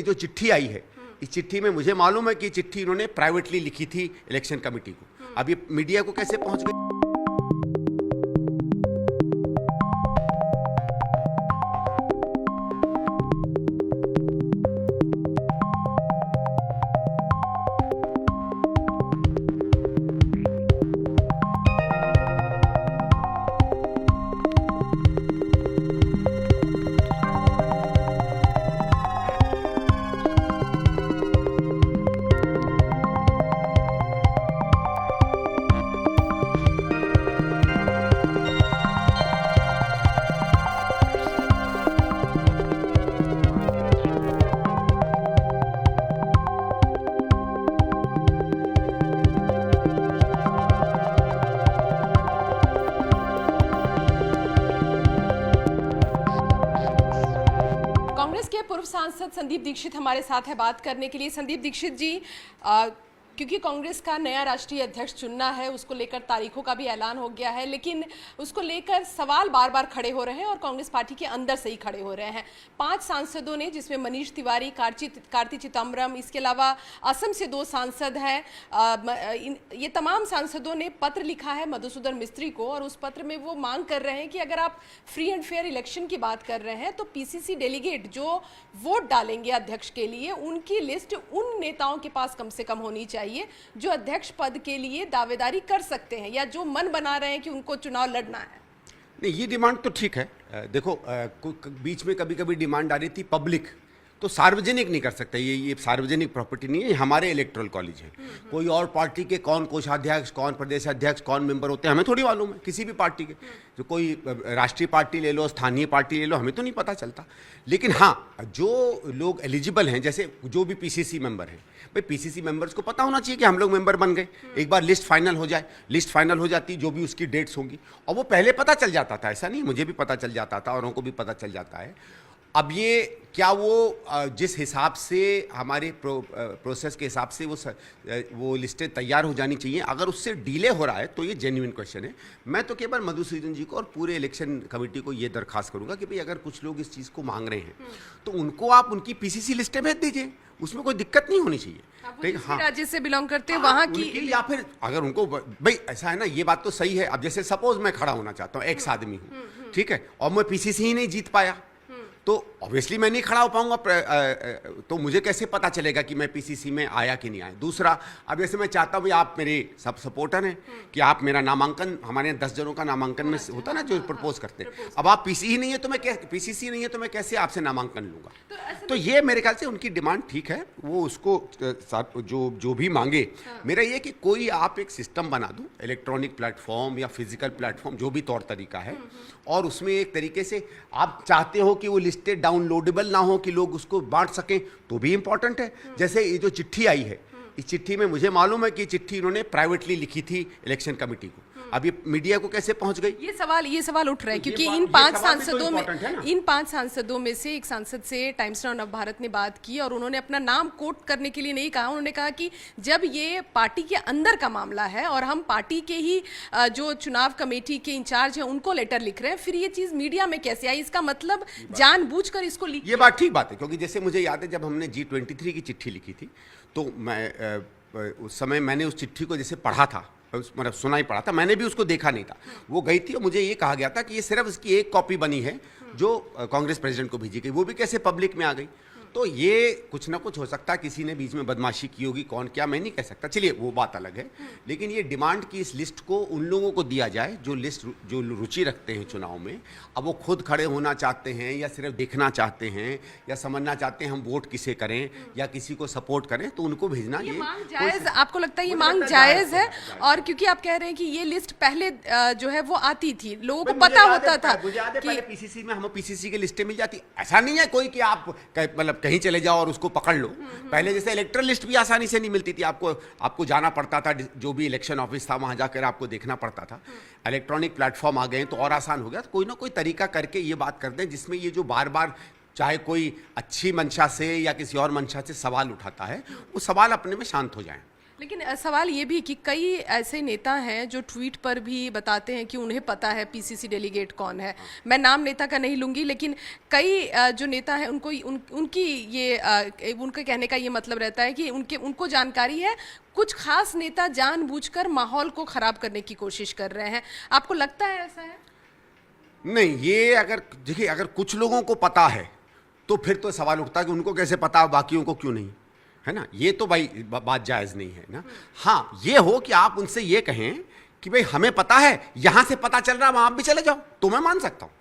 जो चिट्ठी आई है, इस चिट्ठी में मुझे मालूम है कि चिट्ठी इन्होंने प्राइवेटली लिखी थी इलेक्शन कमेटी को। अब ये मीडिया को कैसे पहुंच गई? कांग्रेस के पूर्व सांसद संदीप दीक्षित हमारे साथ है बात करने के लिए। संदीप दीक्षित जी, क्योंकि कांग्रेस का नया राष्ट्रीय अध्यक्ष चुनना है, उसको लेकर तारीखों का भी ऐलान हो गया है, लेकिन उसको लेकर सवाल बार बार खड़े हो रहे हैं और कांग्रेस पार्टी के अंदर से ही खड़े हो रहे हैं। 5 सांसदों ने, जिसमें मनीष तिवारी, कार्ति चिदम्बरम, इसके अलावा असम से 2 सांसद हैं, ये तमाम सांसदों ने पत्र लिखा है मधुसूदन मिस्त्री को और उस पत्र में वो मांग कर रहे हैं कि अगर आप फ्री एंड फेयर इलेक्शन की बात कर रहे हैं तो पीसीसी डेलीगेट जो वोट डालेंगे अध्यक्ष के लिए, उनकी लिस्ट उन नेताओं के पास कम से कम होनी चाहिए जो अध्यक्ष पद के लिए दावेदारी कर सकते हैं या जो मन बना रहे हैं कि उनको चुनाव लड़ना है। नहीं, ये डिमांड तो ठीक है। देखो, बीच में कभी कभी डिमांड आ रही थी पब्लिक, तो सार्वजनिक नहीं कर सकते। ये सार्वजनिक प्रॉपर्टी नहीं है, ये हमारे इलेक्टोरल कॉलेज है। कोई और पार्टी के कौन कोषाध्यक्ष, कौन प्रदेश अध्यक्ष, कौन मेंबर होते हैं हमें थोड़ी मालूम है। किसी भी पार्टी के, जो कोई राष्ट्रीय पार्टी ले लो, स्थानीय पार्टी ले लो, हमें तो नहीं पता चलता। लेकिन हाँ, जो लोग एलिजिबल हैं, जैसे जो भी पीसीसी मेंबर हैं, भाई पीसीसी मेंबर्स को पता होना चाहिए कि हम लोग मेंबर बन गए। एक बार लिस्ट फाइनल हो जाए, लिस्ट फाइनल हो जाती, जो भी उसकी डेट्स होंगी, और वो पहले पता चल जाता था, ऐसा नहीं, मुझे भी पता चल जाता था, औरों को भी पता चल जाता है। अब ये क्या वो जिस हिसाब से हमारे प्रोसेस के हिसाब से वो लिस्टें तैयार हो जानी चाहिए, अगर उससे डिले हो रहा है तो ये जेन्युइन क्वेश्चन है। मैं तो केवल मधुसूदन जी को और पूरे इलेक्शन कमेटी को ये दरखास्त करूंगा कि भाई अगर कुछ लोग इस चीज़ को मांग रहे हैं तो उनको आप उनकी पीसीसी लिस्टें भेज दीजिए, उसमें कोई दिक्कत नहीं होनी चाहिए। ठीक, हाँ, राज्य से बिलोंग करते हैं वहाँ की, या फिर अगर उनको भाई ऐसा है ना, ये बात तो सही है। अब जैसे सपोज मैं खड़ा होना चाहता हूँ, एक्स आदमी हूँ, ठीक है, और मैं पीसीसी ही नहीं जीत पाया, तो ऑब्वियसली मैं नहीं खड़ा हो पाऊंगा, तो मुझे कैसे पता चलेगा कि मैं पीसीसी में आया कि नहीं आया। दूसरा, अब जैसे मैं चाहता हूँ आप मेरे सब सपोर्टर हैं कि आप मेरा नामांकन, हमारे यहाँ 10 जनों का नामांकन में होता ना जो प्रपोज करते हैं, अब आप पीसीसी नहीं है तो मैं कैसे आपसे नामांकन लूंगा। तो ये मेरे ख्याल से उनकी डिमांड ठीक है, वो उसको जो भी मांगे। मेरा ये कि कोई आप एक सिस्टम बना दो, इलेक्ट्रॉनिक प्लेटफॉर्म या फिजिकल प्लेटफॉर्म, जो भी तौर तरीका है, और उसमें एक तरीके से आप चाहते हो कि वो लिस्टें डाउनलोडेबल ना हो, कि लोग उसको बांट सकें, तो भी इंपॉर्टेंट है। जैसे ये जो चिट्ठी आई है, इस चिट्ठी में मुझे मालूम है कि चिट्ठी इन्होंने प्राइवेटली लिखी थी इलेक्शन कमेटी को। अब ये मीडिया को कैसे पहुंच गई? ये सवाल उठ रहे हैं, क्योंकि इन 5 सांसदों में से एक सांसद से टाइम्स नाउ नवभारत ने बात की और उन्होंने अपना नाम कोट करने के लिए नहीं कहा। उन्होंने कहा कि जब ये पार्टी के अंदर का मामला है और हम पार्टी के ही जो चुनाव कमेटी के इंचार्ज हैं उनको लेटर लिख रहे हैं, फिर ये चीज मीडिया में कैसे आई? इसका मतलब जानबूझकर इसको लिख। ये बात ठीक बात है, क्योंकि जैसे मुझे याद है जब हमने G23 की चिट्ठी लिखी थी, तो मैं उस समय मैंने उस चिट्ठी को जैसे पढ़ा था, मतलब सुना ही पड़ा था, मैंने भी उसको देखा नहीं था। वो गई थी और मुझे ये कहा गया था कि ये सिर्फ इसकी एक कॉपी बनी है जो कांग्रेस प्रेसिडेंट को भेजी गई, वो भी कैसे पब्लिक में आ गई। तो ये कुछ ना कुछ हो सकता है, किसी ने बीच में बदमाशी की होगी, कौन क्या मैं नहीं कह सकता, चलिए वो बात अलग है। लेकिन ये डिमांड की इस लिस्ट को उन लोगों को दिया जाए जो रुचि रखते हैं चुनाव में। अब वो खुद खड़े होना चाहते हैं या सिर्फ देखना चाहते हैं या समझना चाहते हैं हम वोट किसे करें या किसी को सपोर्ट करें, तो उनको भेजना ये मांग जायज, आपको लगता है ये मांग जायज है? और क्योंकि आप कह रहे हैं कि ये लिस्ट पहले जो है वो आती थी, लोगों को पता होता था, पहले पीसीसी में हम पीसीसी की लिस्टें मिल जाती, ऐसा नहीं है कोई कि आप मतलब कहीं चले जाओ और उसको पकड़ लो। पहले जैसे इलेक्टोरल लिस्ट भी आसानी से नहीं मिलती थी, आपको जाना पड़ता था, जो भी इलेक्शन ऑफिस था वहां जाकर आपको देखना पड़ता था। इलेक्ट्रॉनिक प्लेटफॉर्म आ गए तो और आसान हो गया। तो कोई ना कोई तरीका करके ये बात कर दें जिसमें ये जो बार बार चाहे कोई अच्छी मंशा से या किसी और मंशा से सवाल उठाता है, वो सवाल अपने में शांत हो जाए। लेकिन सवाल ये भी कि कई ऐसे नेता हैं जो ट्वीट पर भी बताते हैं कि उन्हें पता है पीसीसी डेलीगेट कौन है। मैं नाम नेता का नहीं लूंगी, लेकिन कई जो नेता हैं उनको उनकी ये उनके कहने का ये मतलब रहता है कि उनको जानकारी है। कुछ खास नेता जानबूझकर माहौल को खराब करने की कोशिश कर रहे हैं। आपको लगता है ऐसा है? नहीं, ये अगर देखिए, अगर कुछ लोगों को पता है तो फिर तो सवाल उठता है कि उनको कैसे पता, बाकियों को क्यों नहीं, है ना। ये तो भाई बात जायज़ नहीं है ना। हाँ, ये हो कि आप उनसे ये कहें कि भाई हमें पता है, यहां से पता चल रहा है, वहां आप भी चले जाओ, तो मैं मान सकता हूं।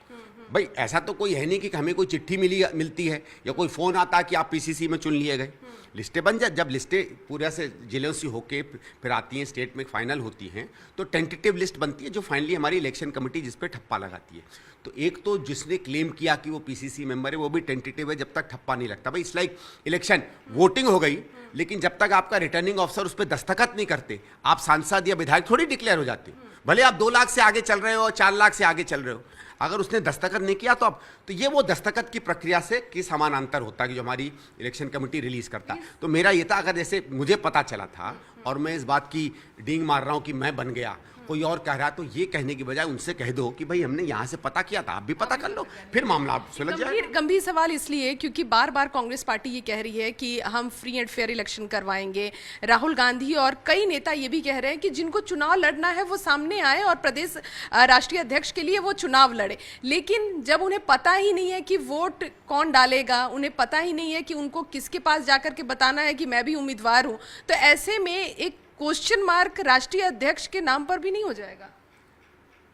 भाई ऐसा तो कोई है नहीं कि हमें कोई चिट्ठी मिलती है या कोई फ़ोन आता है कि आप पीसीसी में चुन लिए गए। लिस्टें बन जाए, जब लिस्टें पूरे से जिलों से होके फिर आती हैं, स्टेट में फाइनल होती हैं, तो टेंटेटिव लिस्ट बनती है जो फाइनली हमारी इलेक्शन कमेटी जिस पे ठप्पा लगाती है। तो एक तो जिसने क्लेम किया कि वो पीसीसी मेंबर है वो भी टेंटेटिव है जब तक ठप्पा नहीं लगता। भाई इट्स लाइक इलेक्शन, वोटिंग हो गई, लेकिन जब तक आपका रिटर्निंग ऑफिसर उस पर दस्तखत नहीं करते, आप सांसद या विधायक थोड़ी डिक्लेयर हो जाते। भले आप 2 लाख से आगे चल रहे हो, 4 लाख से आगे चल रहे हो, अगर उसने दस्तखत नहीं किया तो ये वो दस्तखत की प्रक्रिया से कि समानांतर होता है कि जो हमारी इलेक्शन कमेटी रिलीज करता है। तो मेरा ये था, अगर जैसे मुझे पता चला था और मैं इस बात की डींग मार रहा हूँ कि मैं बन गया, कोई और कह रहा है, तो ये कहने की बजाय उनसे कह दो कि भाई हमने यहाँ से पता किया था, आप भी पता कर लो, फिर मामला आप सुलझ जाएगा। गंभीर सवाल इसलिए क्योंकि बार बार कांग्रेस पार्टी ये कह रही है कि हम फ्री एंड फेयर इलेक्शन करवाएंगे। राहुल गांधी और कई नेता ये भी कह रहे हैं कि जिनको चुनाव लड़ना है वो सामने आए और प्रदेश राष्ट्रीय अध्यक्ष के लिए वो चुनाव लड़े। लेकिन जब उन्हें पता ही नहीं है कि वोट कौन डालेगा, उन्हें पता ही नहीं है कि उनको किसके पास जाकर के बताना है कि मैं भी उम्मीदवार हूँ, तो ऐसे में एक क्वेश्चन मार्क राष्ट्रीय अध्यक्ष के नाम पर भी नहीं हो जाएगा?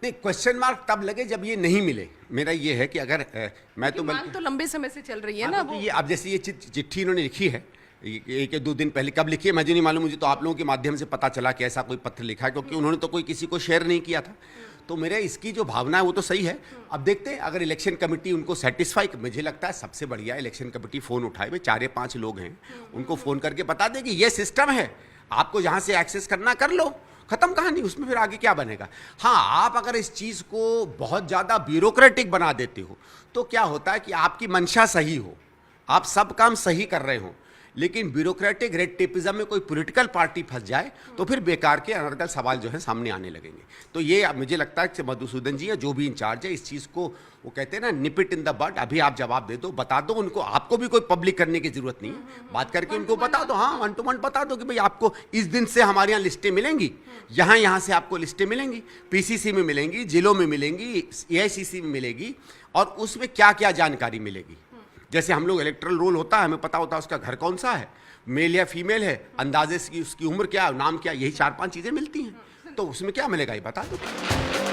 नहीं, क्वेश्चन मार्क तब लगे जब ये नहीं मिले। मेरा ये है कि अगर मैं तो मांग तो लंबे समय से चल रही है ना वो। ये अब जैसे ये चिट्ठी इन्होंने लिखी है, एक या 2 दिन पहले, कब लिखी है मुझे नहीं मालूम, मुझे तो आप लोगों के माध्यम से पता चला कि ऐसा कोई पत्र लिखा है, क्योंकि उन्होंने तो कोई किसी को शेयर नहीं किया था। तो मेरे इसकी जो भावना है वो तो सही है। अब देखते हैं अगर इलेक्शन कमेटी उनको सेटिस्फाई, मुझे लगता है सबसे बढ़िया इलेक्शन कमेटी फ़ोन उठाए, भाई 4 या 5 लोग हैं, उनको फ़ोन करके बता दें कि ये सिस्टम है, आपको जहाँ से एक्सेस करना कर लो, खत्म कहानी, उसमें फिर आगे क्या बनेगा। हाँ, आप अगर इस चीज़ को बहुत ज़्यादा ब्यूरोक्रेटिक बना देते हो तो क्या होता है कि आपकी मंशा सही हो, आप सब काम सही कर रहे हो, लेकिन ब्यूरोक्रेटिक रेड टेपिज्म में कोई पॉलिटिकल पार्टी फंस जाए तो फिर बेकार के अनर्गल सवाल जो है सामने आने लगेंगे। तो ये मुझे लगता है कि मधुसूदन जी या जो भी इंचार्ज है इस चीज़ को, वो कहते हैं ना निप इट इन द बड, अभी आप जवाब दे दो, बता दो उनको, आपको भी कोई पब्लिक करने की जरूरत नहीं है, बात करके उनको बता दो। हाँ, 1 to 1 बता दो कि भाई आपको इस दिन से हमारे यहाँ लिस्टें मिलेंगी, यहाँ से आपको लिस्टें मिलेंगी, पीसीसी में मिलेंगी, जिलों में मिलेंगी, एआईसीसी में मिलेगी, और उसमें क्या क्या जानकारी मिलेगी। जैसे हम लोग इलेक्ट्रल रोल होता है, हमें पता होता है उसका घर कौन सा है, मेल या फीमेल है, अंदाजे से उसकी उम्र क्या है, नाम क्या, यही 4-5 चीज़ें मिलती हैं। तो उसमें क्या मिलेगा ये बता दो।